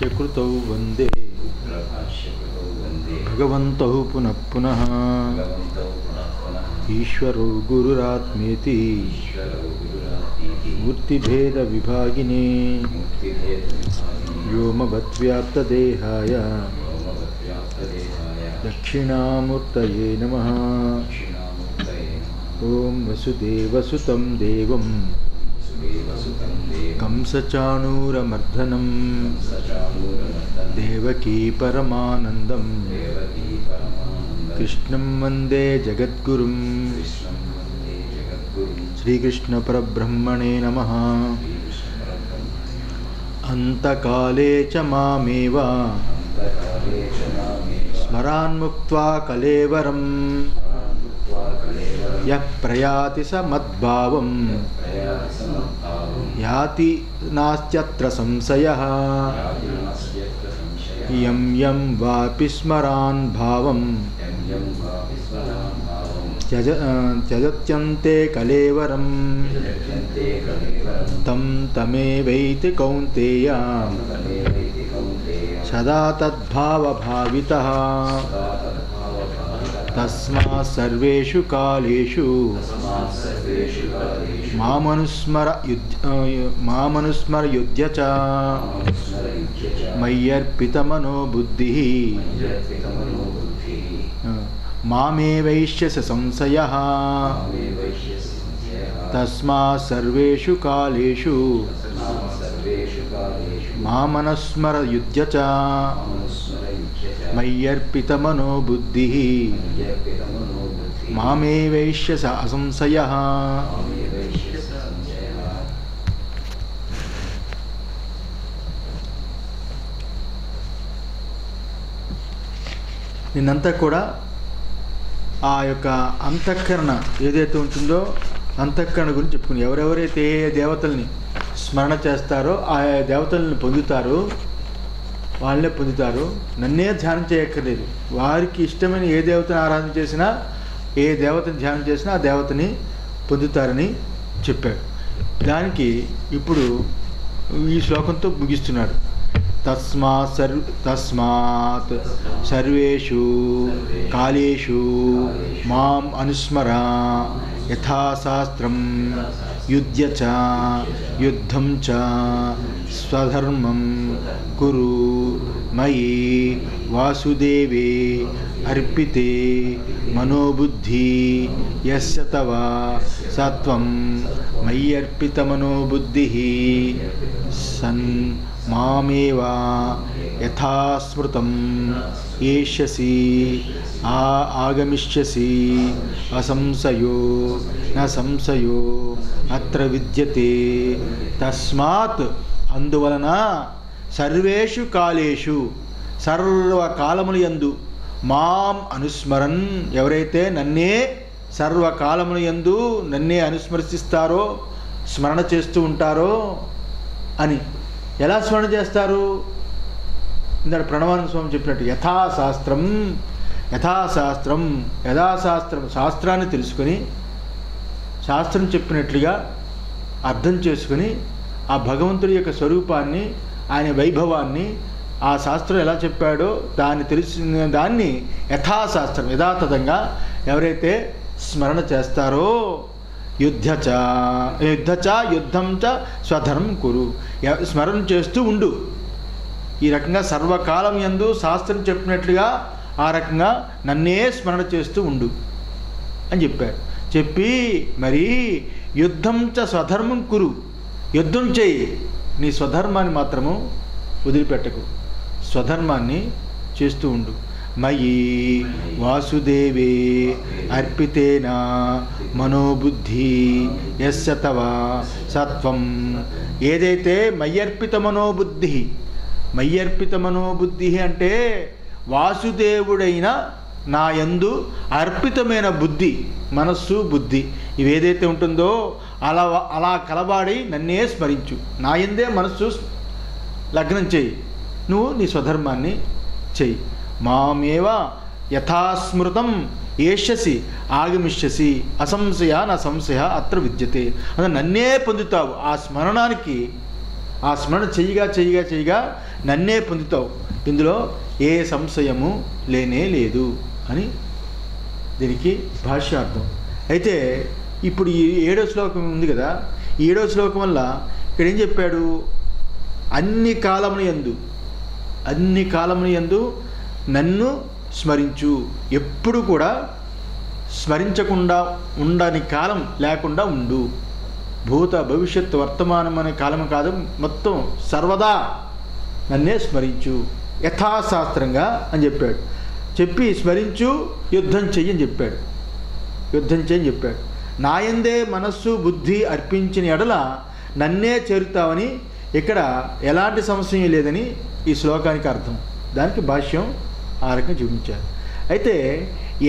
भाष्यकृतौ वन्दे भगवन्तौ पुनः पुनः ईश्वरो गुरुरात्मेति मूर्तिभेदविभागिने व्योमवद्व्याप्तदेहाय दक्षिणामूर्तये नमः। ॐ वसुदेवसुतं देवं कंसचाणूरमर्दनं देवकी परमानन्दं कृष्णं वन्दे जगद्गुरुं। श्रीकृष्णपरब्रह्मणे नमः। अन्तकाले च मामेव स्मरान्मुक्त्वा कलेवरं यः प्रयाति स मद्भावं याति नास्त्यत्र संशयः। यं यं वापि स्मरान् भावं त्यजत्यन्ते कलेवरं तं तमेवैति कौन्तेय सदा तद्भावभावितः। तस्मात् सर्वेषु कालेषु मामनुस्मर युध्य च मय्यर्पितमनो बुद्धिः मामेवैष्यसि संशयः। तस्मात् सर्वेषु कालेषु मामनुस्मर युध्य च मय्यर्पितमनो बुद्धिः मामेवैष्यसि असंशयः। నిన్నంతా కూడా ఆ యొక్క అంతఃకరణ ఏదైతే ఉంటుందో అంతఃకరణ గురించి చెప్పుకుని ఎవరెవరైతే ఏ దేవతల్ని స్మరణ చేస్తారో ఆ దేవతల్ని పొందుతారో వాళ్ళనే పొందుతారు. నన్నే ధ్యానం చేయక్కర్లేదు. వారికి ఇష్టమైన ఏ దేవతని ఆరాధన చేసినా ఏ దేవతని ధ్యానం చేసినా ఆ దేవతని పొందుతారని చెప్పాడు. దానికి ఇప్పుడు ఈ శ్లోకంతో ముగిస్తున్నాడు. తస్మాత్ సర్వేషు కాలేషు మాం అనుస్మర యథాశాస్త్రం యుధ్య చ యుద్ధం చ స్వధర్మం కురు మయి వాసుదేవే అర్పితే మనోబుద్ధి యస్య తవ సత్వం మయ్యర్పిత మనోబుద్ధి సన్ మామేవ యథాస్మృతం ఏష్యసి ఆగమిష్యసి అసంశయో న సంశయో అత్ర విద్యతే. తస్మాత్ అందువలన సర్వేషు కాలేషు సర్వకాలములయందు మాం అనుస్మరన్ ఎవరైతే నన్నే సర్వకాలములయందు నన్నే అనుస్మరిస్తారో స్మరణ చేస్తూ ఉంటారో అని. ఎలా స్మరణ చేస్తారు? ఇందాక ప్రణవానంద స్వామి చెప్పినట్టు యథాశాస్త్రం శాస్త్రాన్ని తెలుసుకొని శాస్త్రం చెప్పినట్లుగా అర్థం చేసుకుని ఆ భగవంతుడి యొక్క స్వరూపాన్ని ఆయన వైభవాన్ని ఆ శాస్త్రం ఎలా చెప్పాడో దాన్ని తెలిసిన దాన్ని యథాశాస్త్రం యథాతథంగా ఎవరైతే స్మరణ చేస్తారో యుద్ధం చ స్వధర్మం కురు స్మరణ చేస్తూ ఉండు. ఈ రకంగా సర్వకాలం యందు శాస్త్రం చెప్పినట్లుగా ఆ రకంగా నన్నే స్మరణ చేస్తూ ఉండు అని చెప్పారు. చెప్పి మరి యుద్ధం చ స్వధర్మం కురు యుద్ధం చేయి, నీ స్వధర్మాన్ని మాత్రము వదిలిపెట్టకు, స్వధర్మాన్ని చేస్తూ ఉండు. మయి వాసుదేవే అర్పితేన మనోబుద్ధి యస్య తవ సత్వం ఏదైతే మయ్యర్పిత మనోబుద్ధి అంటే వాసుదేవుడైన నా యందు అర్పితమైన బుద్ధి మనస్సు బుద్ధి ఇవేదైతే ఉంటుందో అలా కలబాడి నన్నే స్మరించు, నా యందే మనస్సు లగ్నం చేయి, నువ్వు నీ స్వధర్మాన్ని చెయ్యి. మామేవ యథాస్మృతం ఏష్యసి ఆగమిష్యసి అసంశయ నా సంశయ అత్ర విద్యతే. అంటే నన్నే పొందుతావు. ఆ స్మరణానికి ఆ స్మరణ చెయ్యగా నన్నే పొందుతావు, ఇందులో ఏ సంశయము లేనే లేదు అని దీనికి భాష్యార్థం. అయితే ఇప్పుడు ఈ 7వ శ్లోకం ఉంది కదా, ఈ 7వ శ్లోకం వల్ల ఇక్కడ ఏం చెప్పాడు? అన్ని కాలముల యందు నన్ను స్మరించు, ఎప్పుడు కూడా స్మరించకుండా ఉండని కాలం లేకుండా ఉండు. భూత భవిష్యత్తు వర్తమానం అనే కాలం కాదు, మొత్తం సర్వదా నన్నే స్మరించు యథాశాస్త్రంగా అని చెప్పాడు. చెప్పి స్మరించు, యుద్ధం చెయ్యని చెప్పాడు. నాయందే మనస్సు బుద్ధి అర్పించిన ఎడల నన్నే చేరుతావని ఇక్కడ ఎలాంటి సంశయం లేదని ఈ శ్లోకానికి అర్థం. దానికి భాష్యం ఆ రకంగా చూపించారు. అయితే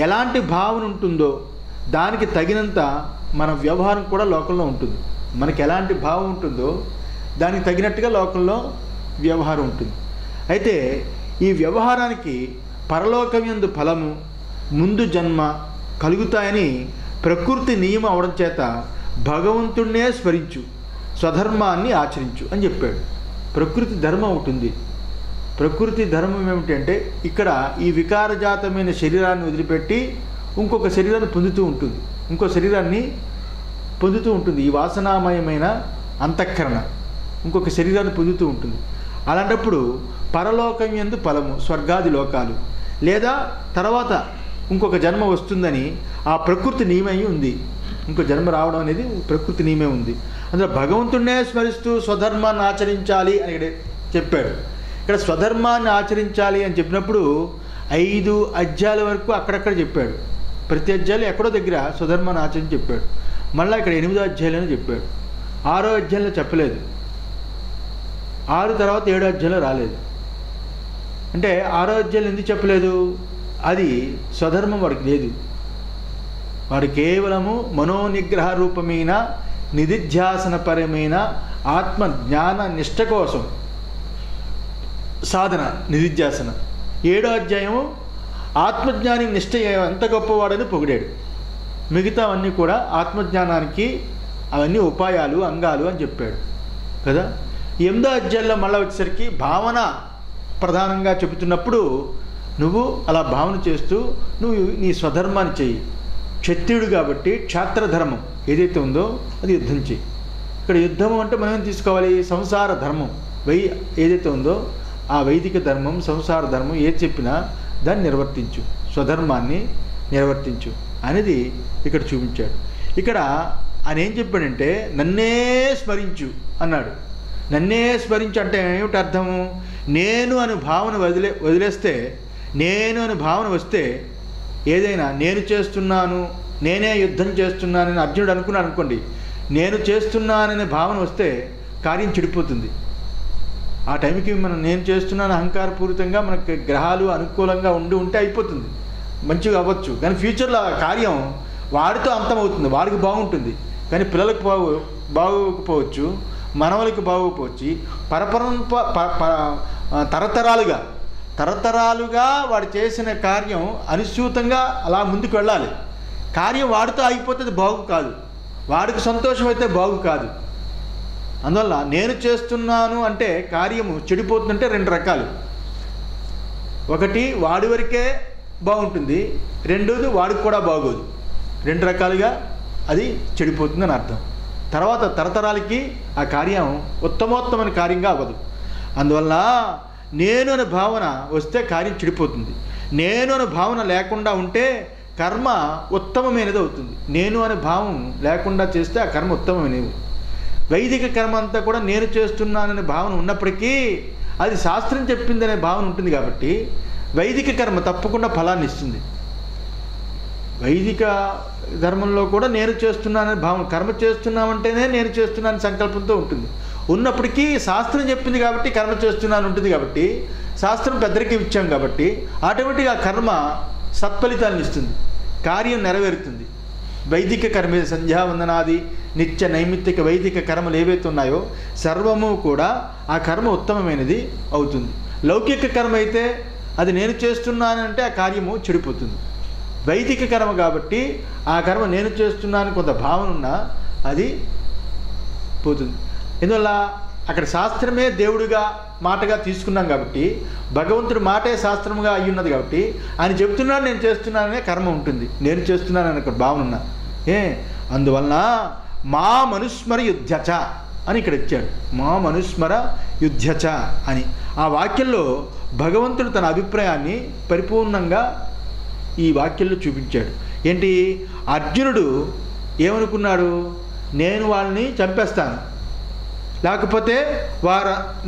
ఎలాంటి భావన ఉంటుందో దానికి తగినంత మన వ్యవహారం కూడా లోకంలో ఉంటుంది. మనకి ఎలాంటి భావం ఉంటుందో దానికి తగినట్టుగా లోకంలో వ్యవహారం ఉంటుంది. అయితే ఈ వ్యవహారానికి పరలోకమందు ఫలము, ముందు జన్మ కలుగుతాయని ప్రకృతి నియమం అవడం చేత భగవంతుడినే స్మరించు, స్వధర్మాన్ని ఆచరించు అని చెప్పాడు. ప్రకృతి ధర్మం ఉంటుంది. ప్రకృతి ధర్మం ఏమిటంటే ఇక్కడ ఈ వికారజాతమైన శరీరాన్ని వదిలిపెట్టి ఇంకొక శరీరాన్ని పొందుతూ ఉంటుంది. ఈ వాసనామయమైన అంతఃకరణ ఇంకొక శరీరాన్ని పొందుతూ ఉంటుంది. అలాంటప్పుడు పరలోకం యందు ఫలము, స్వర్గాది లోకాలు, లేదా తర్వాత ఇంకొక జన్మ వస్తుందని ఆ ప్రకృతి నియమం ఉంది. ఇంకో జన్మ రావడం అనేది ప్రకృతి నియమే ఉంది. అందులో భగవంతుడినే స్మరిస్తూ స్వధర్మాన్ని ఆచరించాలి అని ఇక్కడ చెప్పాడు. ఇక్కడ స్వధర్మాన్ని ఆచరించాలి అని చెప్పినప్పుడు 5 అధ్యాయాల వరకు అక్కడక్కడ చెప్పాడు. ప్రతి అధ్యాయులు ఎక్కడో దగ్గర స్వధర్మాన్ని ఆచరించి చెప్పాడు. మళ్ళీ ఇక్కడ 8వ అధ్యాయంలోనే చెప్పాడు. 6వ అధ్యాయంలో చెప్పలేదు. 6 తర్వాత 7వ అధ్యాయంలో రాలేదు. అంటే 6వ అధ్యాయం ఎందుకు చెప్పలేదు? అది స్వధర్మం వాడికి లేదు. వాడు కేవలము మనోనిగ్రహ రూపమైన నిధిధ్యాసనపరమైన ఆత్మజ్ఞాన నిష్ట కోసం సాధన నిధిధ్యాసన. 7వ అధ్యాయము ఆత్మజ్ఞాని నిష్ట ఎంత గొప్పవాడని పొగిడాడు. మిగతావన్నీ కూడా ఆత్మజ్ఞానానికి అవన్నీ ఉపాయాలు, అంగాలు అని చెప్పాడు కదా. 8వ అధ్యాయంలో మళ్ళీ వచ్చేసరికి భావన ప్రధానంగా చెబుతున్నప్పుడు నువ్వు అలా భావన చేస్తూ నువ్వు నీ స్వధర్మాన్ని చెయ్యి. క్షత్రియుడు కాబట్టి క్షాత్రధర్మం ఏదైతే ఉందో అది యుద్ధం చెయ్యి. ఇక్కడ యుద్ధము అంటే మనం ఏం తీసుకోవాలి? సంసార ధర్మం ఏదైతే ఉందో ఆ వైదిక ధర్మం, సంసార ధర్మం ఏది చెప్పినా దాన్ని నిర్వర్తించు, స్వధర్మాన్ని నిర్వర్తించు అనేది ఇక్కడ చూపించాడు. ఇక్కడ ఆయన ఏం చెప్పాడంటే నన్నే స్మరించు అన్నాడు. నన్నే స్మరించు అంటే ఏమిటి అర్థము? నేను అని భావన వదిలేస్తే, నేను అని భావన వస్తే ఏదైనా నేను చేస్తున్నాను, నేనే యుద్ధం చేస్తున్నానని అర్జునుడు అనుకున్నాడు అనుకోండి, నేను చేస్తున్నాననే భావన వస్తే కార్యం చెడిపోతుంది. ఆ టైంకి మనం నేను చేస్తున్నాను అహంకారపూరితంగా మనకి గ్రహాలు అనుకూలంగా ఉంటే అయిపోతుంది, మంచిగా అవ్వచ్చు. కానీ ఫ్యూచర్లో ఆ కార్యం వాడితో అంతమవుతుంది, వాడికి బాగుంటుంది. కానీ పిల్లలకు బాగోకపోవచ్చు, మనవలకి బాగోకపోవచ్చు. తరతరాలుగా వాడు చేసిన కార్యం అనుసూతంగా అలా ముందుకు వెళ్ళాలి. కార్యం వాడితో ఆగిపోతే బాగు కాదు, వాడికి సంతోషం అయితే బాగు కాదు. అందువల్ల నేను చేస్తున్నాను అంటే కార్యము చెడిపోతుందంటే 2 రకాలు. ఒకటి వాడి వరకే బాగుంటుంది, రెండోది వాడికి కూడా బాగోదు. 2 రకాలుగా అది చెడిపోతుందని అర్థం. తర్వాత తరతరాలకి ఆ కార్యం ఉత్తమోత్తమైన కార్యంగా అవ్వదు. అందువల్ల నేను అనే భావన వస్తే కార్యం చెడిపోతుంది. నేను అనే భావన లేకుండా ఉంటే కర్మ ఉత్తమమైనది అవుతుంది. నేను అనే భావం లేకుండా చేస్తే ఆ కర్మ ఉత్తమమైనది. వైదిక కర్మ అంతా కూడా నేను చేస్తున్నాననే భావన ఉన్నప్పటికీ అది శాస్త్రం చెప్పిందనే భావన ఉంటుంది కాబట్టి వైదిక కర్మ తప్పకుండా ఫలాన్ని ఇస్తుంది. వైదిక ధర్మంలో కూడా నేను చేస్తున్నాననే భావన, కర్మ చేస్తున్నామంటేనే నేను చేస్తున్నాను సంకల్పంతో ఉంటుంది. ఉన్నప్పటికీ శాస్త్రం చెప్పింది కాబట్టి కర్మ చేస్తున్నాను ఉంటుంది కాబట్టి, శాస్త్రం పెద్దరికి ఇచ్చాం కాబట్టి ఆటోమేటిక్గా ఆ కర్మ సత్ఫలితాలను ఇస్తుంది, కార్యం నెరవేరుతుంది. వైదిక కర్మ సంధ్యావందనాది నిత్య నైమిత్తిక వైదిక కర్మలు ఏవైతే ఉన్నాయో సర్వము కూడా ఆ కర్మ ఉత్తమమైనది అవుతుంది. లౌకిక కర్మ అయితే అది నేను చేస్తున్నానంటే ఆ కార్యము చెడిపోతుంది. వైదిక కర్మ కాబట్టి ఆ కర్మ నేను చేస్తున్నాను కొంత భావన ఉన్నా అది పోతుంది. ఎందువల్ల అక్కడ శాస్త్రమే దేవుడిగా మాటగా తీసుకున్నాం కాబట్టి, భగవంతుడి మాటే శాస్త్రముగా అయ్యి ఉన్నది కాబట్టి, ఆయన చెప్తున్నాను నేను చేస్తున్నాననే కర్మ ఉంటుంది. నేను చేస్తున్నానని ఒక భావన ఉన్నా అందువలన మా మనుస్మర యుద్ధచ అని ఇక్కడ ఇచ్చాడు. మా మనుస్మర యుద్ధచ అని ఆ వాక్యంలో భగవంతుడు తన అభిప్రాయాన్ని పరిపూర్ణంగా ఈ వాక్యంలో చూపించాడు. ఏంటి, అర్జునుడు ఏమనుకున్నాడు, నేను వాళ్ళని చంపేస్తాను, లేకపోతే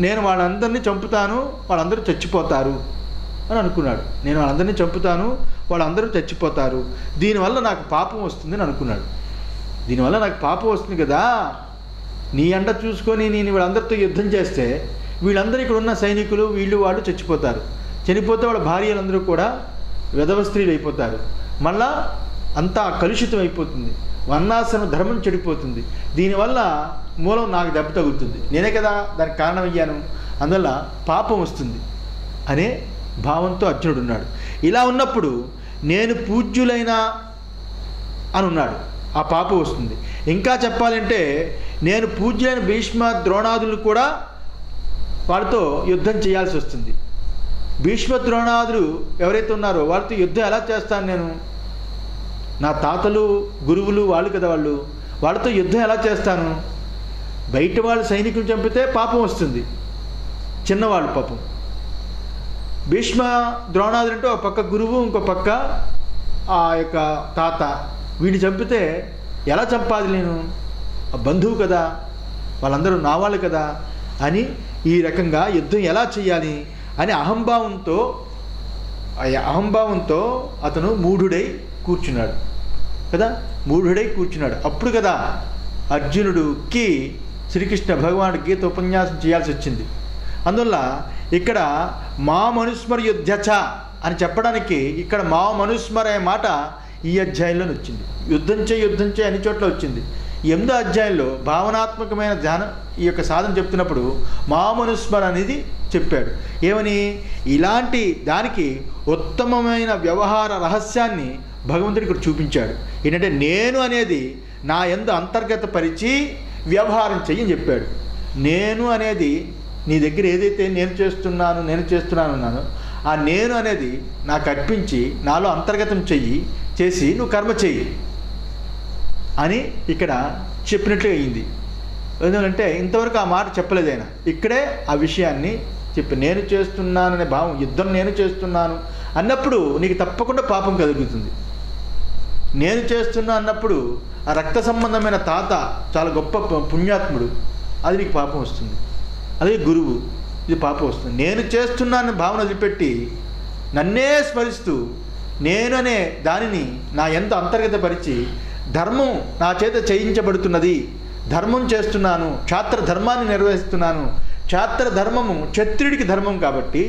నేను వాళ్ళందరినీ చంపుతాను, వాళ్ళందరూ చచ్చిపోతారు అని అనుకున్నాడు. నేను వాళ్ళందరినీ చంపుతాను, వాళ్ళందరూ చచ్చిపోతారు, దీనివల్ల నాకు పాపం వస్తుందని అనుకున్నాడు. దీనివల్ల నాకు పాపం వస్తుంది కదా, నీ అండ చూసుకొని నేను వీళ్ళందరితో యుద్ధం చేస్తే వీళ్ళందరూ ఇక్కడ ఉన్న సైనికులు వాళ్ళు చచ్చిపోతారు, చనిపోతే వాళ్ళ భార్యలందరూ కూడా విధవ స్త్రీలు అయిపోతారు, మళ్ళా అంతా కలుషితం అయిపోతుంది, వర్ణాశ్రమ ధర్మం చెడిపోతుంది, దీనివల్ల మూలం నాకు దెబ్బ తగులుతుంది, నేనే కదా దానికి కారణమయ్యాను, అందువల్ల పాపం వస్తుంది అనే భావంతో అర్జునుడు ఉన్నాడు. ఇలా ఉన్నప్పుడు నేను పూజ్యులైనా అని ఉన్నాడు, ఆ పాపం వస్తుంది. ఇంకా చెప్పాలంటే నేను పూజ్యులైన భీష్మ ద్రోణాదులు కూడా వాడితో యుద్ధం చేయాల్సి వస్తుంది. భీష్మ ద్రోణాదులు ఎవరైతే ఉన్నారో వాళ్ళతో యుద్ధం ఎలా చేస్తాను నేను, నా తాతలు గురువులు వాళ్ళు కదా, వాళ్ళతో యుద్ధం ఎలా చేస్తాను, బయట వాళ్ళు సైనికులు చంపితే పాపం వస్తుంది, చిన్నవాళ్ళు పాపం. భీష్మ ద్రోణాదులు అంటే ఒక పక్క గురువు, ఇంకో పక్క ఆ యొక్క తాత, వీడిని చంపితే ఎలా చంపాలి నేను, ఆ బంధువు కదా, వాళ్ళందరూ నా వాళ్ళు కదా అని ఈ రకంగా యుద్ధం ఎలా చేయాలి అని అహంభావంతో అతను మూఢుడై కూర్చున్నాడు కదా, మూఢుడై కూర్చున్నాడు. అప్పుడు కదా అర్జునుడికి శ్రీకృష్ణ భగవానుడు గీత ఉపన్యాసం చేయాల్సి వచ్చింది. అందువల్ల ఇక్కడ మా మనుస్మర యుద్ధచ అని చెప్పడానికి ఇక్కడ మా మనుస్మర అనే మాట ఈ అధ్యాయంలో వచ్చింది. యుద్ధం చేయి అన్ని చోట్ల వచ్చింది. 8వ అధ్యాయంలో భావనాత్మకమైన ధ్యానం ఈ యొక్క సాధన చెప్తున్నప్పుడు మా మనుస్మర అనేది చెప్పాడు. ఏమని, ఇలాంటి దానికి ఉత్తమమైన వ్యవహార రహస్యాన్ని భగవంతుడు ఇక్కడ చూపించాడు. ఏంటంటే నేను అనేది నా యందు అంతర్గతపరిచి వ్యవహారం చెయ్యని చెప్పాడు. నేను అనేది నీ దగ్గర ఏదైతే నేను చేస్తున్నాను అన్నానో ఆ నేను అనేది నాకు అర్పించి నాలో అంతర్గతం చేసి నువ్వు కర్మ చెయ్యి అని ఇక్కడ చెప్పినట్లు అయింది. ఎందుకంటే ఇంతవరకు ఆ మాట చెప్పలేదు ఆయన, ఇక్కడే ఆ విషయాన్ని చెప్పి నేను చేస్తున్నాననే భావం, యుద్ధం నేను చేస్తున్నాను అన్నప్పుడు నీకు తప్పకుండా పాపం కలుగుతుంది. నేను చేస్తున్నా అన్నప్పుడు ఆ రక్త సంబంధమైన తాత చాలా గొప్ప పుణ్యాత్ముడు, అది నీకు పాపం వస్తుంది. అదే గురువు, ఇది పాపం వస్తుంది. నేను చేస్తున్నానని భావన వదిలిపెట్టి నన్నే స్మరిస్తూ నేను అనే దానిని నా ఎంత అంతర్గతపరిచి ధర్మం నా చేత చేయించబడుతున్నది, ధర్మం చేస్తున్నాను, క్షాత్ర ధర్మాన్ని నిర్వహిస్తున్నాను. క్షాత్ర ధర్మము క్షత్రియుడికి ధర్మం కాబట్టి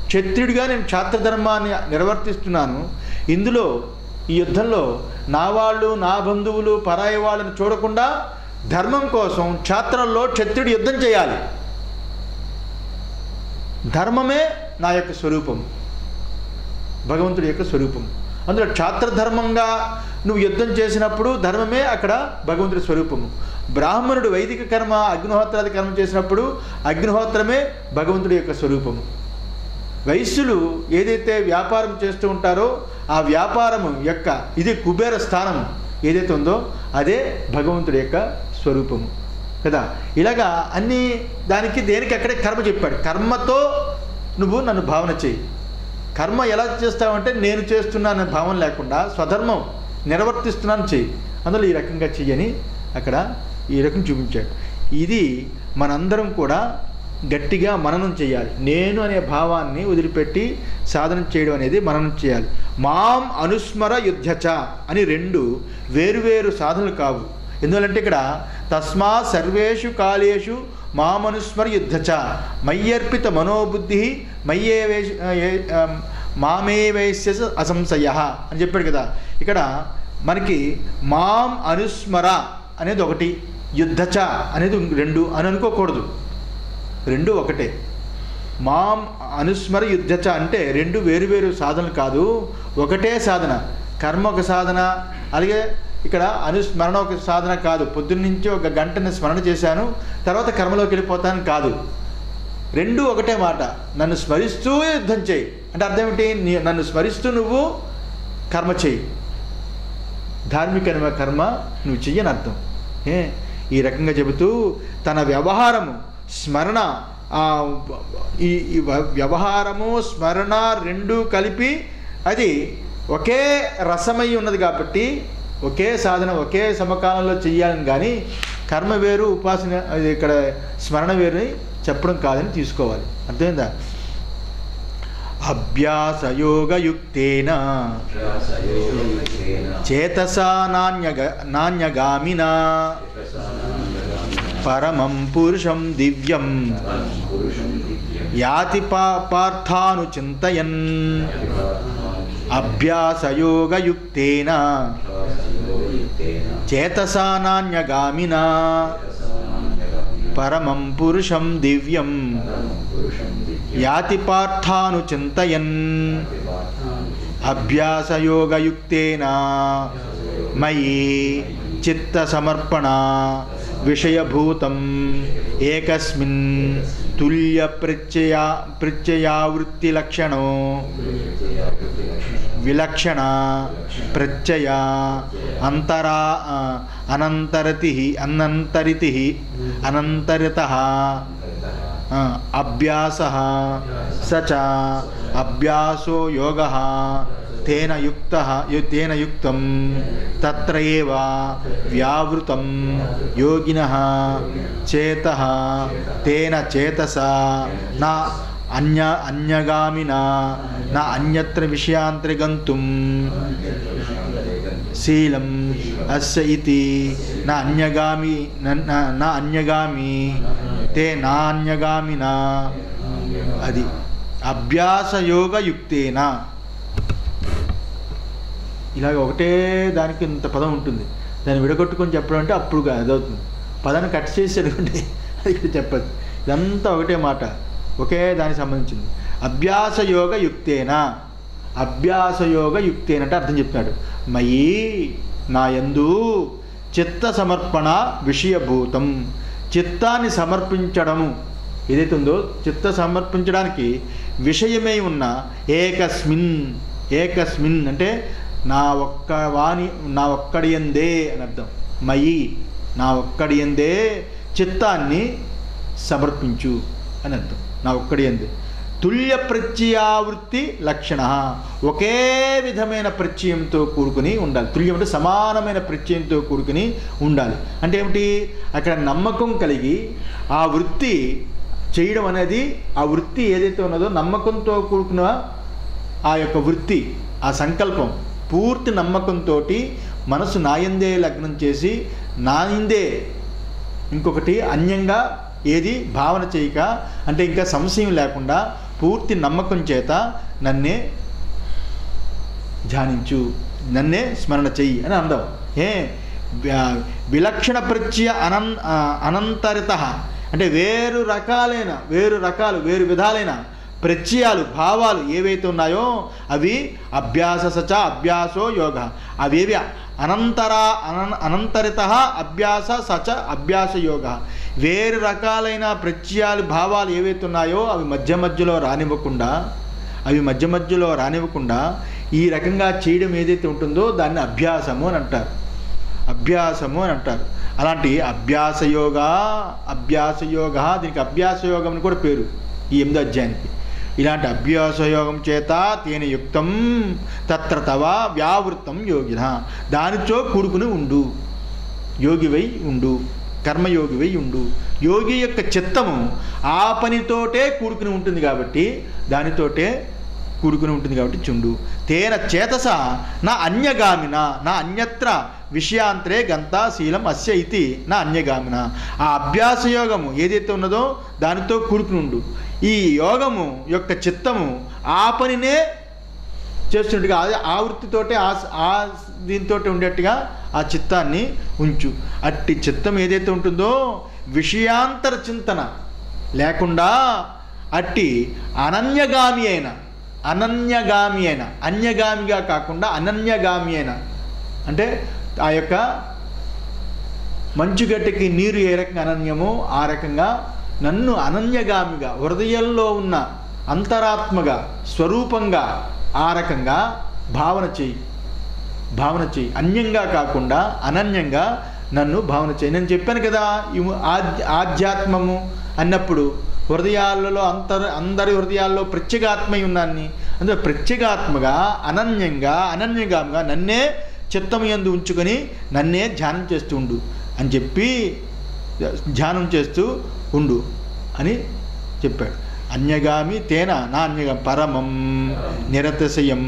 క్షత్రియుడిగా నేను క్షాత్ర ధర్మాన్ని నిర్వర్తిస్తున్నాను. ఇందులో ఈ యుద్ధంలో నా వాళ్ళు, నా బంధువులు, పరాయి వాళ్ళని చూడకుండా ధర్మం కోసం క్షాత్రంలో క్షత్రియుడు యుద్ధం చేయాలి. ధర్మమే నా యొక్క స్వరూపం, భగవంతుడి యొక్క స్వరూపం. అందులో క్షాత్రధర్మంగా నువ్వు యుద్ధం చేసినప్పుడు ధర్మమే అక్కడ భగవంతుడి స్వరూపము. బ్రాహ్మణుడు వైదిక కర్మ, అగ్నిహోత్రాది కర్మ చేసినప్పుడు అగ్నిహోత్రమే భగవంతుడి యొక్క స్వరూపము. వైశ్యులు ఏదైతే వ్యాపారం చేస్తూ ఉంటారో ఆ వ్యాపారము యొక్క ఇది కుబేర స్థానం ఏదైతే ఉందో అదే భగవంతుడి యొక్క స్వరూపము కదా. ఇలాగా అన్ని దానికి దేనికి అక్కడే కర్మ చెప్పాడు. కర్మతో నువ్వు నన్ను భావన చేయి. కర్మ ఎలా చేస్తావంటే నేను చేస్తున్నాననే భావన లేకుండా స్వధర్మం నిర్వర్తిస్తున్నాను చెయ్యి. అందులో ఈ రకంగా చెయ్యని అక్కడ ఈ రకం చూపించాడు. ఇది మనందరం కూడా గట్టిగా మననం చేయాలి. నేను అనే భావాన్ని వదిలిపెట్టి సాధన చేయడం అనేది మననం చేయాలి. మాం అనుస్మర యుద్ధచ అని రెండు వేరువేరు సాధనలు కావు. ఎందువల్లంటే ఇక్కడ తస్మా సర్వేషు కాలేషు మామనుస్మర యుద్ధచ మయ్యర్పిత మనోబుద్ధి మామేవైశ్య అసంశయ అని చెప్పాడు కదా. ఇక్కడ మనకి మాం అనుస్మర అనేది ఒకటి, యుద్ధచ అనేది రెండు అని అనుకోకూడదు. రెండు ఒకటే. మాం అనుస్మర యుద్ధచ అంటే రెండు వేరువేరు సాధనలు కాదు, ఒకటే సాధన. కర్మ ఒక సాధన, అలాగే ఇక్కడ అనుస్మరణ ఒక సాధన కాదు. పొద్దున్నుంచి ఒక గంటని స్మరణ చేశాను, తర్వాత కర్మలోకి వెళ్ళిపోతాను కాదు. రెండూ ఒకటే మాట. నన్ను స్మరిస్తూ యుద్ధం చేయి అంటే అర్థం ఏమిటి? నన్ను స్మరిస్తూ నువ్వు కర్మ చేయి, ధార్మిక కర్మ నువ్వు చెయ్యని అర్థం. ఈ రకంగా చెబుతూ తన వ్యవహారము స్మరణ, ఈ వ్యవహారము స్మరణ రెండూ కలిపి అది ఒకే రసమై ఉన్నది కాబట్టి ఒకే సాధన ఒకే సమకాలంలో చెయ్యాలని, కానీ కర్మ వేరు ఉపాసన ఇక్కడ స్మరణ వేరు చెప్పడం కాదని తీసుకోవాలి. అర్థమైందా? అభ్యాసయోగయుక్తేన చేతసా నాన్యగామినా పరమం పురుషం దివ్యం యాతి పార్థానుచింతయన్. అభ్యాసయోగయుక్తేన చేతసా నాన్యగామినా పరమం పురుషం దివ్యం యాతి పార్థానుచింతయన్. అభ్యాసయోగయుక్తేన మయి చిత్తసమర్పణ విషయభూతం ఏకస్మిన్ తుల్య ప్రత్యయావృత్తిలక్షణో విలక్షణ ప్రత్యయ అనంతరితః అభ్యాసః సచ అభ్యాసో యోగః తేన యుక్తం తత్ర ఏవ వ్యావృతం యోగినః చేతః తేన చేతసా నా అన్యగామినా నా అన్యత్ర విషయాంతరే గంతుం శీలం అస్య ఇతి నా అన్యగామి తే నాన్యగామినా. అది అభ్యాసయోగయుక్తేన. ఇలాగ ఒకటే దానికి ఇంత పదం ఉంటుంది, దాన్ని విడగొట్టుకొని చెప్పడం అంటే అప్పుడు అదవుతుంది. పదాన్ని కట్ చేసి అనుకోండి అది ఇక్కడ చెప్పదు. ఇదంతా ఒకటే మాట, ఒకే దానికి సంబంధించింది. అభ్యాసయోగయుక్తేన, అభ్యాసయోగయుక్తేన అంటే అర్థం చెప్తున్నాడు. మయి నా యందు చిత్త సమర్పణ విషయభూతం, చిత్తాన్ని సమర్పించడము ఏదైతే ఉందో చిత్త సమర్పించడానికి విషయమై ఉన్న ఏకస్మిన్ అంటే నా ఒక్కడి యందే అని అర్థం. మయి నా ఒక్కడి యందే చిత్తాన్ని సమర్పించు అని అర్థం. నా ఒక్కడి యందే తుల్య ప్రత్యయావృత్తి లక్షణ, ఒకే విధమైన ప్రత్యయంతో కూడుకుని ఉండాలి. తుల్యం అంటే సమానమైన ప్రత్యయంతో కూడుకుని ఉండాలి. అంటే ఏమిటి? అక్కడ నమ్మకం కలిగి ఆ వృత్తి చేయడం అనేది, ఆ వృత్తి ఏదైతే ఉన్నదో నమ్మకంతో కూడుకున్న ఆ యొక్క వృత్తి, ఆ సంకల్పం పూర్తి నమ్మకంతో మనసు నాయందే లగ్నం చేసి నాయందే ఇంకొకటి అన్యంగా ఏది భావన చేయక, అంటే ఇంకా సంశయం లేకుండా పూర్తి నమ్మకం చేత నన్నే ధ్యానించు, నన్నే స్మరణ చెయ్యి అని అందాం. విలక్షణ ప్రత్యయ అనంతరిత అంటే వేరు విధాలైన ప్రత్యయాలు భావాలు ఏవైతే ఉన్నాయో అవి అభ్యాస సచ అభ్యాసో యోగ, అవేవి అనంతరిత అభ్యాస సచ అభ్యాస యోగ. వేరు రకాలైన ప్రత్యయాలు భావాలు ఏవైతే ఉన్నాయో అవి మధ్య మధ్యలో రానివ్వకుండా ఈ రకంగా చేయడం ఏదైతే ఉంటుందో దాన్ని అభ్యాసము అని అంటారు. అలాంటి అభ్యాసయోగ దీనికి అభ్యాసయోగం అని కూడా పేరు ఈ 8వ అధ్యాయానికి. ఇలాంటి అభ్యాసయోగం చేత తేన యుక్తం తత్ర తవ వ్యావృతం యోగిన, దానితో కూడుకుని ఉండు, యోగివై ఉండు, కర్మయోగివై ఉండు. యోగి యొక్క చిత్తము ఆ పనితోటే కూడుకుని ఉంటుంది కాబట్టి చుండు. తేన చేతస నా అన్యగామిన నా అన్యత్ర విషయాంతరే గంతా శీలం అస్య ఇతి నా అన్యగామిన. ఆ అభ్యాసయోగము ఏదైతే ఉన్నదో దానితో కూడుకుని ఉండు. ఈ యోగము యొక్క చిత్తము ఆ పనినే చేస్తున్నట్టుగా ఆ వృత్తితోటే ఆ దీంతో ఉండేట్టుగా ఆ చిత్తాన్ని ఉంచు. అట్టి చిత్తం ఏదైతే ఉంటుందో విషయాంతర చింతన లేకుండా అట్టి అన్యగామిగా కాకుండా అనన్యగామి అయిన అంటే ఆ యొక్క మంచుగడ్డకి నీరు ఏ రకంగా అనన్యమో ఆ రకంగా నన్ను అనన్యగామిగా హృదయంలో ఉన్న అంతరాత్మగా స్వరూపంగా ఆ రకంగా భావన చెయ్యి. అన్యంగా కాకుండా అనన్యంగా నన్ను భావన చేయి. నేను చెప్పాను కదా, ఆధ్యాత్మము అన్నప్పుడు హృదయాలలో అందరి హృదయాల్లో ప్రత్యేగాత్మై ఉన్నాన్ని. అందులో ప్రత్యేగాత్మగా అనన్యగామిగా నన్నే చిత్తము యందు ఉంచుకొని నన్నే ధ్యానం చేస్తూ ఉండు అని చెప్పి ధ్యానం చేస్తూ ఉండు అని చెప్పాడు. అన్యగామి తేన నా అన్యగామి పరమం నిరతశయం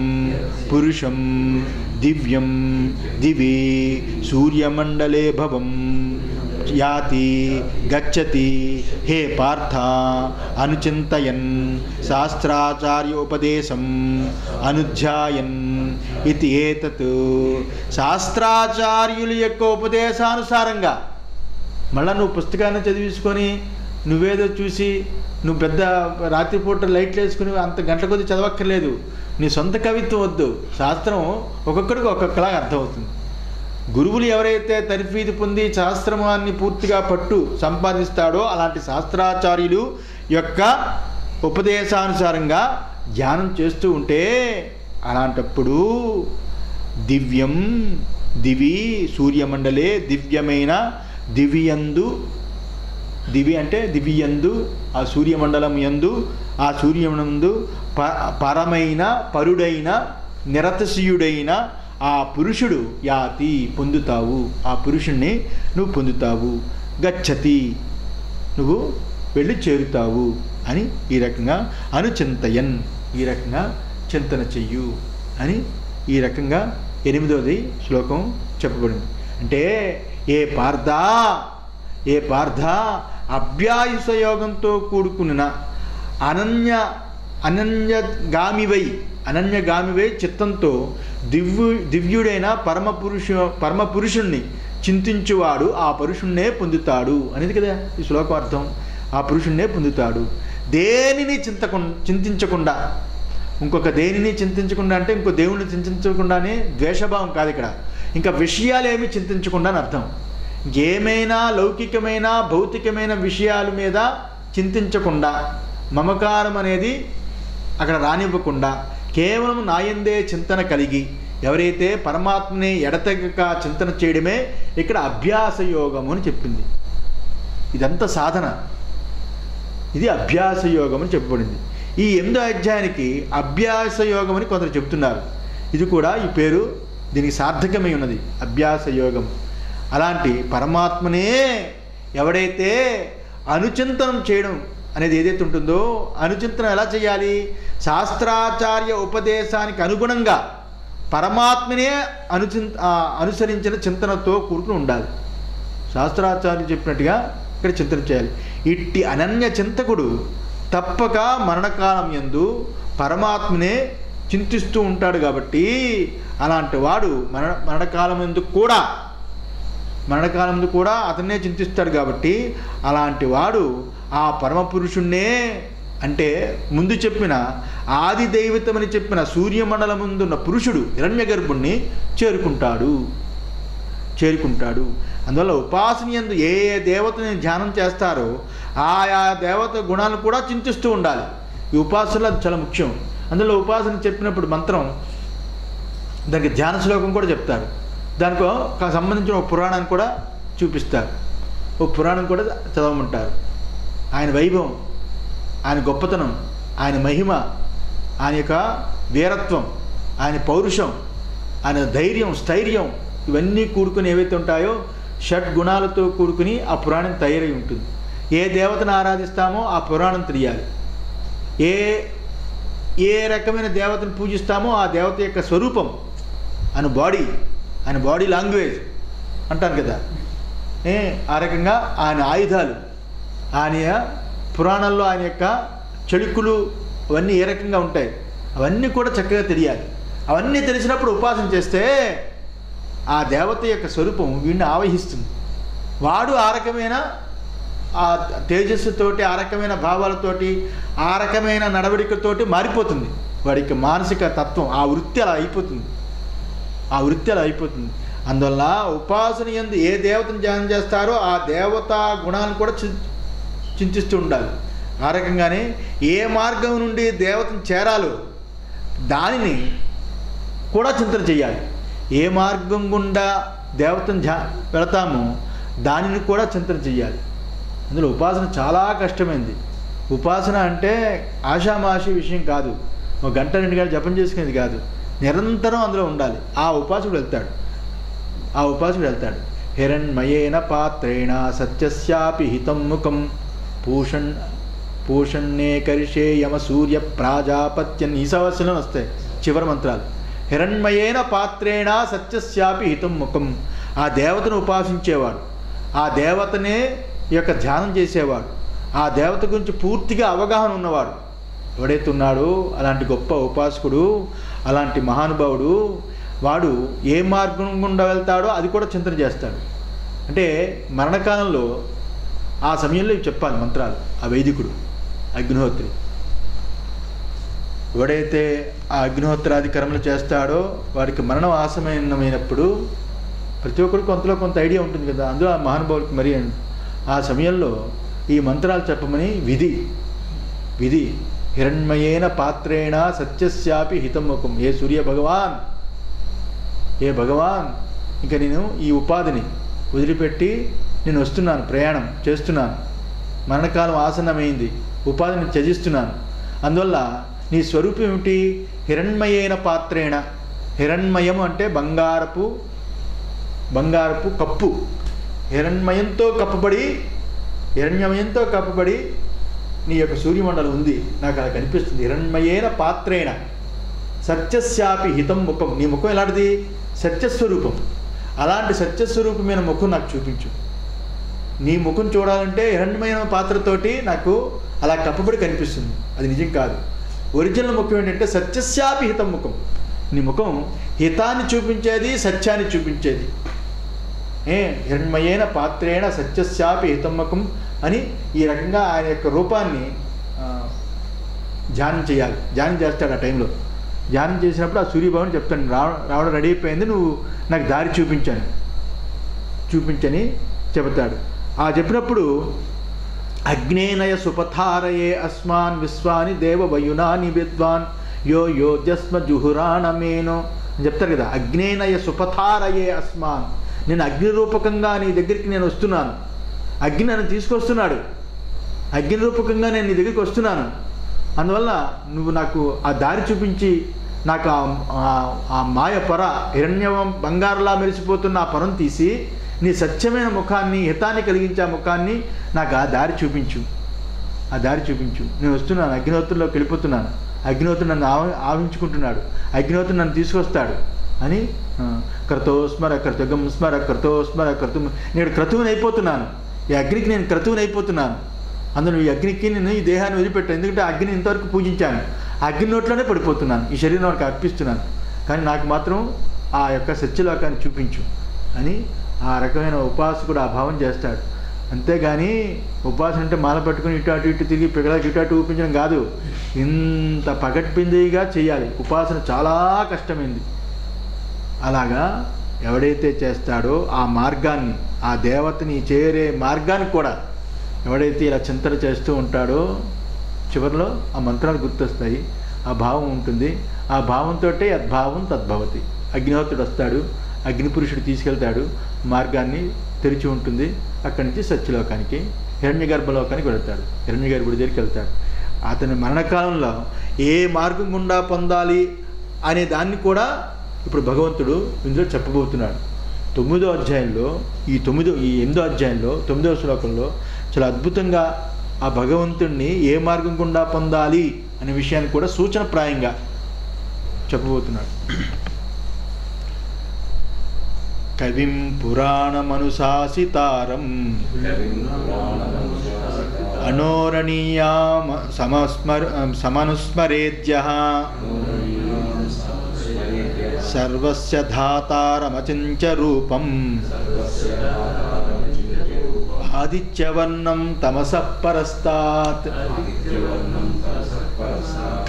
పురుషం దివ్యం దివి సూర్యమండలే భవం యాతి గచ్చతి హే పార్థ అనుచింతయన్ శాస్త్రాచార్యోపదేశం అనుధ్యాయన్ ఇది ఏతత్. శాస్త్రాచార్యుల యొక్క ఉపదేశానుసారంగా, మళ్ళీ నువ్వు పుస్తకాన్ని చదివించుకొని నువ్వేదో చూసి నువ్వు పెద్ద రాత్రిపూట లైట్లు వేసుకుని అంత గంటల కొద్ది చదవక్కర్లేదు. నీ సొంత కవిత్వం వద్దు. శాస్త్రం ఒక్కొక్కడికి ఒక్కొక్కలాగా అర్థమవుతుంది. గురువులు ఎవరైతే తర్ఫీదు పొంది శాస్త్రమాన్ని పూర్తిగా పట్టు సంపాదిస్తాడో అలాంటి శాస్త్రాచార్యులు యొక్క ఉపదేశానుసారంగా ధ్యానం చేస్తూ ఉంటే అలాంటప్పుడు దివ్యం దివి సూర్యమండలే దివ్యమైన దివియందు, దివి అంటే దివియందు ఆ సూర్యమండలం యందు, ఆ సూర్యమందు పరమైన పరుడైన నిరతశీయుడైన ఆ పురుషుడు యాతి పొందుతావు, ఆ పురుషుణ్ణి నువ్వు పొందుతావు. గచ్చతి నువ్వు వెళ్ళి చేరుతావు అని ఈ రకంగా అనుచింతయన్, ఈ రకంగా చింతన చెయ్యు అని ఈ రకంగా 8వ శ్లోకం చెప్పబడింది. అంటే ఏ పార్థ అభ్యాయుస యోగంతో కూడుకున్న అనన్యగామివై చిత్తంతో దివ్యుడైన పరమ పురుషుణ్ణి చింతించువాడు ఆ పురుషుణ్ణే పొందుతాడు అనేది కదా ఈ శ్లోకం అర్థం. ఆ పురుషుణ్ణే పొందుతాడు. దేనిని చింతించకుండా, ఇంకొక దేనిని చింతించకుండా అంటే ఇంకో దేవుణ్ణి చింతించకుండానే ద్వేషభావం కాదు ఇక్కడ. ఇంకా విషయాలు ఏమి చింతించకుండా అని అర్థం. ఏమైనా లౌకికమైన భౌతికమైన విషయాల మీద చింతించకుండా, మమకారం అనేది అక్కడ రానివ్వకుండా కేవలం నాయందే చింతన కలిగి ఎవరైతే పరమాత్మని ఎడతెగక చింతన చేయడమే ఇక్కడ అభ్యాస యోగము అని చెప్పింది. ఇదంతా సాధన, ఇది అభ్యాస యోగం అని చెప్పబడింది. ఈ 8వ అధ్యాయానికి అభ్యాస యోగం అని కొందరు చెప్తున్నారు. ఇది కూడా ఈ పేరు దీనికి సార్థకమై ఉన్నది, అభ్యాస యోగం. అలాంటి పరమాత్మనే ఎవడైతే అనుచింతనం చేయడం అనేది ఏదైతే ఉంటుందో, అనుచింతనం ఎలా చేయాలి? శాస్త్రాచార్య ఉపదేశానికి అనుగుణంగా పరమాత్మనే అనుసరించిన చింతనతో కూడుకుని ఉండాలి. శాస్త్రాచార్యులు చెప్పినట్టుగా ఇక్కడ చింతన చేయాలి. ఇట్టి అనన్య చింతకుడు తప్పక మరణకాలం యందు పరమాత్మనే చింతిస్తూ ఉంటాడు. కాబట్టి అలాంటి వాడు మరణకాలం యందు కూడా అతన్నే చింతిస్తాడు. కాబట్టి అలాంటి వాడు ఆ పరమపురుషుణ్ణే, అంటే ముందు చెప్పిన ఆది దైవతమని చెప్పిన సూర్యమండలం ముందున్న పురుషుడు హిరణ్య గర్భుణ్ణి చేరుకుంటాడు. అందువల్ల ఉపాసన యందు ఏ దేవతని ధ్యానం చేస్తారో ఆయా దేవత గుణాలను కూడా చింతిస్తూ ఉండాలి. ఈ ఉపాసనలో అది చాలా ముఖ్యం. అందులో ఉపాసన చెప్పినప్పుడు మంత్రం, దానికి ధ్యాన శ్లోకం కూడా చెప్తారు. దానికో సంబంధించిన ఒక పురాణాన్ని కూడా చూపిస్తారు, ఒక పురాణం కూడా చదవమంటారు. ఆయన వైభవం, ఆయన గొప్పతనం, ఆయన మహిమ, ఆయన యొక్క వీరత్వం, ఆయన పౌరుషం, ఆయన ధైర్యం, స్థైర్యం ఇవన్నీ కూడుకుని ఏవైతే ఉంటాయో షడ్గుణాలతో కూడుకుని ఆ పురాణం తయారై ఉంటుంది. ఏ దేవతను ఆరాధిస్తామో ఆ పురాణం తెలియాలి. ఏ రకమైన దేవతను పూజిస్తామో ఆ దేవత యొక్క స్వరూపం, ఆయన బాడీ లాంగ్వేజ్ అంటారు కదా, ఆ రకంగా ఆయన ఆయుధాలు, ఆయన పురాణంలో ఆయన యొక్క చెడుకులు అవన్నీ ఏ రకంగా ఉంటాయి అవన్నీ కూడా చక్కగా తెలియాలి. అవన్నీ తెలిసినప్పుడు ఉపాసన చేస్తే ఆ దేవత యొక్క స్వరూపం వీడిని ఆవహిస్తుంది. వాడు ఆ రకమైన ఆ తేజస్సుతోటి, ఆ రకమైన భావాలతోటి, ఆ రకమైన నడవడికతోటి మారిపోతుంది. వాడికి మానసిక తత్వం, ఆ వృత్తి అలా అయిపోతుంది. అందువల్ల ఉపాసన యందు ఏ దేవతను ధ్యానం చేస్తారో ఆ దేవతా గుణాలను కూడా చింతిస్తూ ఉండాలి. ఆ రకంగానే ఏ మార్గం నుండి దేవతను చేరాలో దానిని కూడా చింతన చేయాలి. ఏ మార్గం గుండా దేవతను వెళతామో దానిని కూడా చింతన చేయాలి. అందులో ఉపాసన చాలా కష్టమైంది. ఉపాసన అంటే ఆషామాషి విషయం కాదు. ఒక గంట 2 గంటలు జపం చేసుకునేది కాదు. నిరంతరం అందులో ఉండాలి. ఆ ఉపాసకుడు వెళ్తాడు. హిరణ్మయేన పాత్రేణ సత్యస్యాపి హితం ముఖం పూషణ్ణే కరిషే యమ సూర్య ప్రాజాపత్యన్. ఈ సమస్యలో వస్తాయి చివరి మంత్రాలు. హిరణ్మయేన పాత్రేణ సత్యస్యాపి హితం ముఖం. ఆ దేవతను ఉపాసించేవాడు, ఆ దేవతనే యొక్క ధ్యానం చేసేవాడు, ఆ దేవత గురించి పూర్తిగా అవగాహన ఉన్నవాడు ఎవడైతే ఉన్నాడో అలాంటి గొప్ప ఉపాసకుడు, అలాంటి మహానుభావుడు, వాడు ఏ మార్గం గుండా వెళ్తాడో అది కూడా చింతన చేస్తాడు. అంటే మరణకాలంలో ఆ సమయంలో ఇవి చెప్పాలి మంత్రాలు. ఆ వైదికుడు అగ్నిహోత్రి ఎవడైతే ఆ అగ్నిహోత్రాది కర్మలు చేస్తాడో వాడికి మరణం ఆసమైనప్పుడు ప్రతి ఒక్కరికి కొంతలో కొంత ఐడియా ఉంటుంది కదా. అందులో ఆ మహానుభావుడికి మరి ఆ సమయంలో ఈ మంత్రాలు చెప్పమని విధి. హిరణ్మయేన పాత్రేణ సత్యస్యాపి హితముఖం. ఏ సూర్య భగవాన్, ఏ భగవాన్, ఇంకా నేను ఈ ఉపాధిని వదిలిపెట్టి నేను వస్తున్నాను, ప్రయాణం చేస్తున్నాను, మరణకాలం ఆసన్నమైంది, ఉపాధిని త్యజిస్తున్నాను. అందువల్ల నీ స్వరూపం ఏమిటి? హిరణ్మయేన పాత్రేణ. హిరణ్మయం అంటే బంగారపు కప్పు. హిరణ్మయంతో కప్పబడి నీ యొక్క సూర్యమండలం ఉంది, నాకు అలా కనిపిస్తుంది. హిరణ్మయేన పాత్రేణ సత్యస్యాపి హితం ముఖం. నీ ముఖం ఎలాంటిది? సత్యస్వరూపం. అలాంటి సత్యస్వరూపమైన ముఖం నాకు చూపించు. నీ ముఖం చూడాలంటే హిరణ్యమైన పాత్రతోటి నాకు అలా కప్పబడి కనిపిస్తుంది. అది నిజం కాదు. ఒరిజినల్ ముఖం ఏంటంటే సత్యస్యాపి హితం ముఖం. నీ ముఖం హితాన్ని చూపించేది, సత్యాన్ని చూపించేది. హిరణ్మయేన పాత్రేణ సత్యస్యాపి హితం ముఖం అని ఈ రకంగా ఆయన యొక్క రూపాన్ని ధ్యానం చేయాలి. ధ్యానం చేస్తాడు. ఆ టైంలో ధ్యానం చేసినప్పుడు ఆ సూర్యభవన్ చెప్తాను, రావడం రెడీ అయిపోయింది, నువ్వు నాకు దారి చూపించని చెబుతాడు. ఆ చెప్పినప్పుడు అగ్నేనయ సుపథారయే అస్మాన్ విశ్వాని దేవ వయునాని విద్వాన్ యోధ్యస్మ జుహురాణమేనో అని చెప్తారు కదా. అగ్నేనయ సుపథారయే అస్మాన్. నేను అగ్ని రూపకంగా నీ దగ్గరికి నేను వస్తున్నాను. అగ్ని నన్ను తీసుకొస్తున్నాడు. అగ్ని రూపకంగా నేను నీ దగ్గరికి వస్తున్నాను. అందువల్ల నువ్వు నాకు ఆ దారి చూపించి నాకు ఆ మాయ పొర, హిరణ్యం బంగారులా మెరిసిపోతున్న ఆ పొరను తీసి నీ సత్యమైన ముఖాన్ని, హితాన్ని కలిగించే ఆ ముఖాన్ని నాకు ఆ దారి చూపించు. నేను వస్తున్నాను, అగ్నిహోత్రంలోకి వెళ్ళిపోతున్నాను. అగ్నిహోత్రుడు నన్ను ఆవించుకుంటున్నాడు. అగ్నిహోత్రుడు నన్ను తీసుకొస్తాడు అని క్రతోస్మర క్రతుగం స్మర క్రతోస్మర క్రతు. నేను క్రతువుని అయిపోతున్నాను. ఈ అగ్నికి నేను క్రతువుని అయిపోతున్నాను. అందులో ఈ అగ్నికి నేను ఈ దేహాన్ని వదిలిపెట్టాను. ఎందుకంటే అగ్ని ఇంతవరకు పూజించాను. అగ్ని నోట్లోనే పడిపోతున్నాను. ఈ శరీరం వాడికి అర్పిస్తున్నాను. కానీ నాకు మాత్రం ఆ యొక్క సత్యలోకాన్ని చూపించు అని ఆ రకమైన ఉపాసకుడు ఆ భావం చేస్తాడు. అంతేగాని ఉపాసన అంటే మాల పట్టుకుని ఇటు అటు తిరిగి పిగలకి ఇటు అటు ఊపించడం కాదు. ఇంత పగట్పిందిగా చేయాలి. ఉపాసన చాలా కష్టమైంది. అలాగా ఎవడైతే చేస్తాడో ఆ మార్గాన్ని, ఆ దేవతని చేరే మార్గాన్ని కూడా ఎవడైతే ఇలా చింతన చేస్తూ ఉంటాడో చివరిలో ఆ మంత్రాలు గుర్తొస్తాయి. ఆ భావం ఉంటుంది. ఆ భావంతో యద్భావం తద్భవతి. అగ్నిహోత్రుడు వస్తాడు, అగ్నిపురుషుడు తీసుకెళ్తాడు, మార్గాన్ని తెరిచి ఉంటుంది. అక్కడి నుంచి సత్యలోకానికి, హిరణ్యగర్భలోకానికి వెళతాడు. హిరణ్యగర్భుడి దగ్గరికి వెళ్తాడు. అతని మరణకాలంలో ఏ మార్గం గుండా పొందాలి అనే దాన్ని కూడా ఇప్పుడు భగవంతుడు ఇందులో చెప్పబోతున్నాడు. 9వ అధ్యాయంలో ఈ 8వ అధ్యాయంలో 9వ శ్లోకంలో చాలా అద్భుతంగా ఆ భగవంతుడిని ఏ మార్గం గుండా పొందాలి అనే విషయాన్ని కూడా సూచనప్రాయంగా చెప్పబోతున్నాడు. కవిం పురాణమనుశాసితారం అనోరణీయాం సమనుస్మరేద్యః సర్వస్య ధాతారమచించ రూపం ఆదిత్యవర్ణం తమసః పరస్తాత్.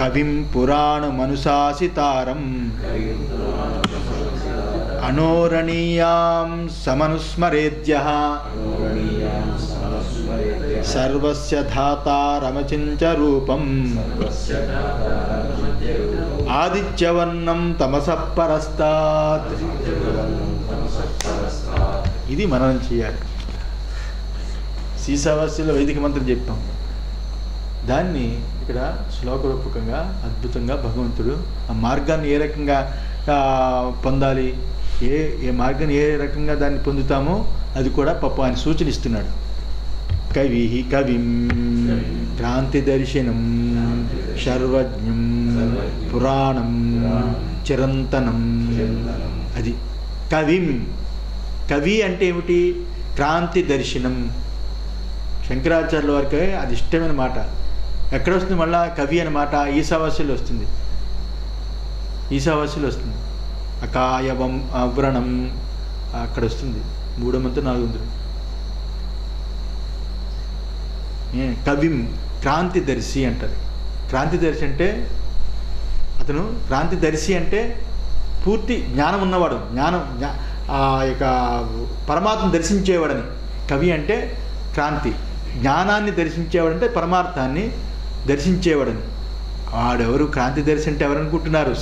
కవిం పురాణమనుశాసితారం అనోరణీయాం సమనుస్మరేద్యః సర్వస్య ధాతారమచించ రూపం ఆదిత్యవర్ణం తమసః పరస్తాత్. ఇది మననం చేయాలి. ఈశావాస్యంలో వైదిక మంత్రం చెప్పాం. దాన్ని ఇక్కడ శ్లోకరూపకంగా అద్భుతంగా భగవంతుడు ఆ మార్గాన్ని ఏ రకంగా పొందాలి, ఏ మార్గాన్ని ఏ రకంగా దాన్ని పొందుతామో అది కూడా పాపం ఆయన సూచన ఇస్తున్నాడు. కవిం క్రాంతి దర్శనం సర్వజ్ఞం పురాణం చిరంతనం. అది కవిం. కవి అంటే ఏమిటి? క్రాంతి దర్శనం. శంకరాచార్యుల వారికి అది ఇష్టమైన మాట. ఎక్కడ వస్తుంది మళ్ళా కవి అనే మాట? ఈశావాస్యంలో వస్తుంది. ఈశావాస్యంలో వస్తుంది. అకాయవం వ్రణం అక్కడ వస్తుంది. 300-400. కవిం క్రాంతిదర్శి అంటారు. క్రాంతిదర్శి అంటే అతను క్రాంతిదర్శి అంటే పూర్తి జ్ఞానం ఉన్నవాడు, ఆ యొక్క పరమాత్మను దర్శించేవాడని. కవి అంటే క్రాంతి, జ్ఞానాన్ని దర్శించేవాడంటే పరమార్థాన్ని దర్శించేవాడని. వాడెవరు? క్రాంతిదర్శి అంటే ఎవరు అనుకుంటున్నారు?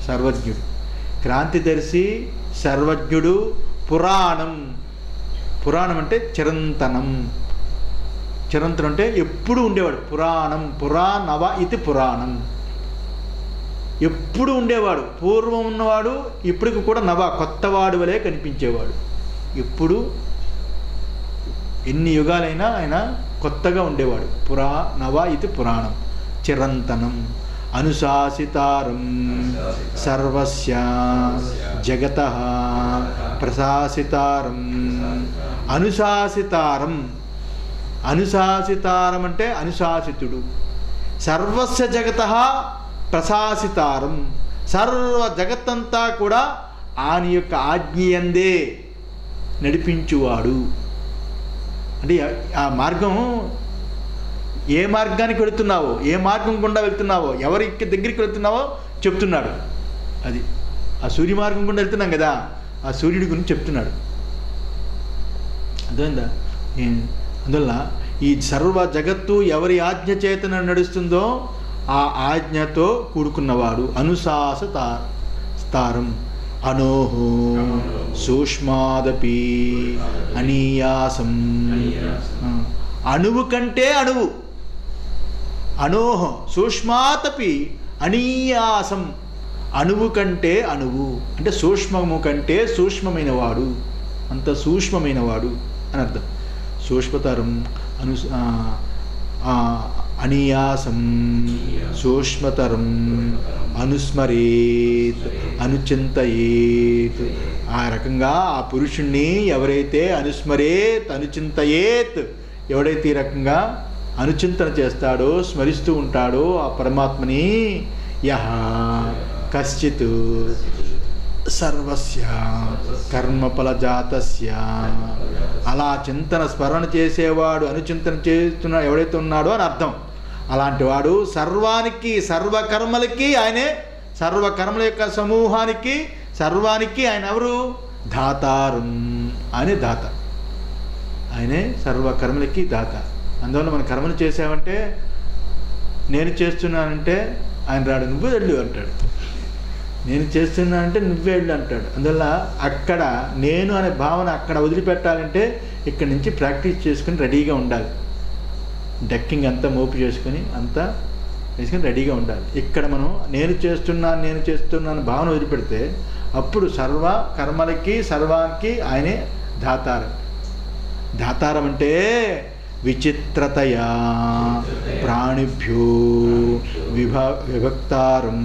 సర్వజ్ఞుడు. క్రాంతిదర్శి సర్వజ్ఞుడు. పురాణం అంటే చిరంతనం. చిరంతనం అంటే ఎప్పుడు ఉండేవాడు. పురాణవ ఇది పురాణం. ఎప్పుడు ఉండేవాడు. పూర్వం ఉన్నవాడు, ఇప్పటికి కూడా కొత్తవాడు వలె కనిపించేవాడు. ఎప్పుడు ఎన్ని యుగాలైనా ఆయన కొత్తగా ఉండేవాడు. పురాణవ ఇది పురాణం. చిరంతనం. అనుశాసితారం సర్వస్య జగతః ప్రశాసితారం. అనుశాసితారం అంటే అనుశాసితుడు. సర్వస్య జగతః ప్రశాసితారం. సర్వ జగత్తంతా కూడా ఆయన యొక్క ఆజ్ఞయందే నడిపించువాడు. అంటే ఆ మార్గం, ఏ మార్గానికి వెళుతున్నావో, ఏ మార్గం గుండా వెళ్తున్నావో, ఎవరి దగ్గరికి వెళ్తున్నావో చెప్తున్నాడు. అది ఆ సూర్య మార్గం గుండా వెళ్తున్నాం కదా, ఆ సూర్యుడి గురించి చెప్తున్నాడు. అర్థమైందా? అందువల్ల ఈ సర్వ జగత్తు ఎవరి ఆజ్ఞ చేతన నడుస్తుందో ఆ ఆజ్ఞతో కూడుకున్నవాడు. అనుశాసితారం. అనోహో సూక్ష్మాదపి అనీయాసం. అణువు కంటే అణువు. అనోహ సూక్ష్మాతపి అనీయాసం. అణువు కంటే అణువు అంటే సూక్ష్మము కంటే సూక్ష్మమైనవాడు, అంత సూక్ష్మమైనవాడు అని అర్థం. సూక్ష్మతరం అనీయాసం సూక్ష్మతరం అనుస్మరేత్ అనుచింతయేత్. ఆ రకంగా ఆ పురుషుణ్ణి ఎవరైతే అనుచింతయేత్, ఎవడైతే ఈ రకంగా అనుచింతన చేస్తాడో, స్మరిస్తూ ఉంటాడో ఆ పరమాత్మని, యహ కశ్చిత్ సర్వస్య కర్మఫలజాతస్య. అలా చింతన స్మరణ చేసేవాడు, అనుచింతన చేస్తున్న ఎవడైతే ఉన్నాడో అని అర్థం. అలాంటి వాడు సర్వానికి, సర్వకర్మలకి ఆయనే, సర్వకర్మల యొక్క సమూహానికి, సర్వానికి ఆయన ఎవరు? ధాతారం. ఆయనే దాత. ఆయనే సర్వకర్మలకి దాత. అందువల్ల మన కర్మలు చేసామంటే, నేను చేస్తున్నానంటే ఆయన రాడు, నువ్వు వెళ్ళు అంటాడు. నేను చేస్తున్నానంటే నువ్వే వెళ్ళు అంటాడు. అందువల్ల అక్కడ నేను అనే భావన అక్కడ వదిలిపెట్టాలంటే ఇక్కడి నుంచి ప్రాక్టీస్ చేసుకుని రెడీగా ఉండాలి. డక్కింగ్ అంతా మోపు చేసుకుని అంతా వేసుకొని రెడీగా ఉండాలి. ఇక్కడ మనం నేను చేస్తున్నాను భావన వదిలిపెడితే అప్పుడు సర్వ కర్మలకి, సర్వానికి ఆయనే ధాతారం. ధాతారం అంటే విచిత్రతయా ప్రాణిభ్యో విభక్తారం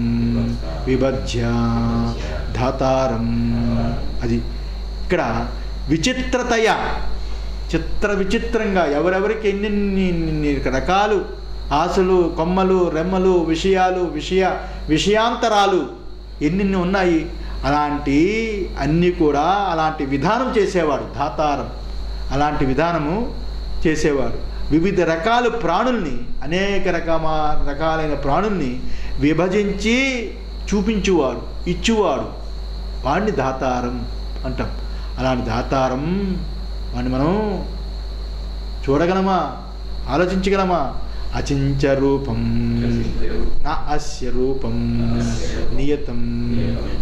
విభజ్య ధాతారం. అది ఇక్కడ విచిత్రతయ, విచిత్రంగా ఎవరెవరికి ఎన్ని రకాలు ఆశలు, కొమ్మలు, రెమ్మలు, విషయాలు, విషయాంతరాలు ఎన్ని ఉన్నాయి, అలాంటి అన్నీ కూడా అలాంటి విధానం చేసేవాడు ధాతారం. అలాంటి విధానము చేసేవాడు. వివిధ రకాల ప్రాణుల్ని, అనేక రకాలైన ప్రాణుల్ని విభజించి చూపించువాడు, ఇచ్చువాడు. వాడిని దాతారం అంటాం. అలాంటి దాతారం వాడిని మనం చూడగలమా, ఆలోచించగలమా? అచించ రూపం నా అస్య రూపం నియతం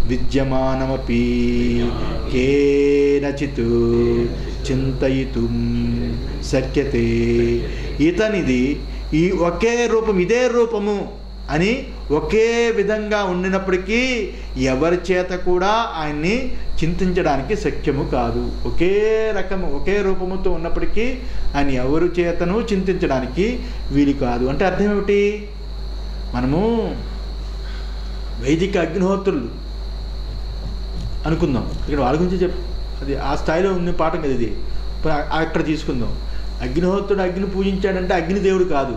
విద్యమానమపి కేనచిత్ చింతయితుం శక్యతే. ఇతనిది ఈ ఒకే రూపం, ఇదే రూపము అని ఒకే విధంగా ఉండినప్పటికీ ఎవరి చేత కూడా ఆయన్ని చింతించడానికి శక్యము కాదు. ఒకే రకము, ఒకే రూపముతో ఉన్నప్పటికీ ఆయన ఎవరి చేతను చింతించడానికి వీలు కాదు. అంటే అర్థం ఏమిటి? మనము వైదిక అగ్నిహోత్రులు అనుకుందాం, ఇక్కడ వాళ్ళ గురించి అది ఆ స్థాయిలో ఉన్న పాఠం కదా ఇది. అక్కడ తీసుకుందాం. అగ్నిహోత్రుడు అగ్ని పూజించాడంటే అగ్నిదేవుడు కాదు,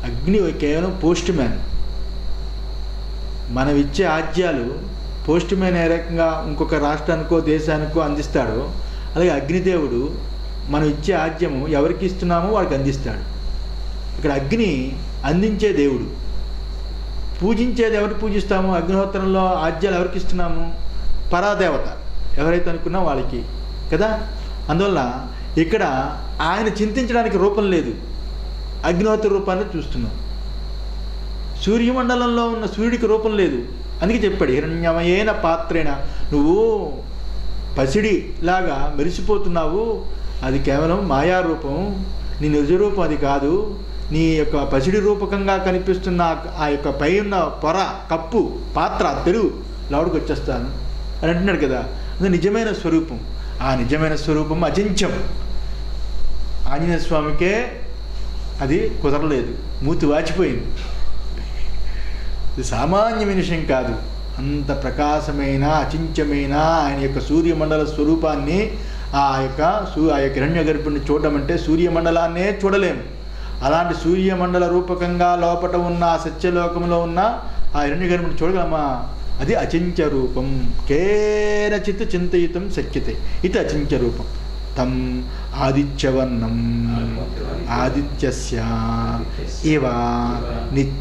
అగ్ని కేవలం పోస్ట్ మ్యాన్. మనం ఇచ్చే ఆజ్యాలు పోస్ట్ మ్యాన్ ఏ రకంగా ఇంకొక రాష్ట్రానికో దేశానికో అందిస్తాడో, అలాగే అగ్నిదేవుడు మనం ఇచ్చే ఆజ్యము ఎవరికి ఇస్తున్నామో వాడికి అందిస్తాడు. ఇక్కడ అగ్ని అందించే దేవుడు. పూజించేది ఎవరు పూజిస్తాము? అగ్నిహోత్రంలో ఆజ్యాలు ఎవరికి ఇస్తున్నాము? పరాదేవత ఎవరైతే అనుకున్నా వాళ్ళకి కదా. అందువల్ల ఇక్కడ ఆయన చింతించడానికి రూపం లేదు, అగ్నిహోత్ర రూపాన్ని చూస్తున్నాం. సూర్యమండలంలో ఉన్న సూర్యుడికి రూపం లేదు, అందుకే చెప్పాడు హిరణ్యమయేన పాత్రేణ, నువ్వు పసిడిలాగా మెరిసిపోతున్నావు, అది కేవలం మాయారూపం, నీ నిజరూపం అది కాదు. నీ యొక్క పసిడి రూపకంగా కనిపిస్తున్న ఆ యొక్క పై ఉన్న పొర, కప్పు, పాత్ర, తెరువు లోపలికి వచ్చేస్తాను అని అంటున్నాడు కదా. అది నిజమైన స్వరూపం. ఆ నిజమైన స్వరూపం అచించం. ఆంజనేయ స్వామికే అది కుదరలేదు, మూతి వాచిపోయింది. ఇది సామాన్యమైన విషయం కాదు. అంత ప్రకాశమైన అచించమైన ఆయన యొక్క సూర్యమండల స్వరూపాన్ని ఆ యొక్క హిరణ్య గర్భుడిని చూడడం అంటే సూర్యమండలాన్నే చూడలేము. అలాంటి సూర్యమండల రూపకంగా లోపట ఉన్న ఆ సత్యలోకంలో ఉన్న ఆ హిరణ్య గర్భుడిని చూడగలమా? అది అచించ రూపం. కేనచిత్ చింతయితం శక్యతే. ఇది అచించ రూపం. తం ఆదిత్యవర్ణం ఆదిత్యస్య ఇవ నిత్య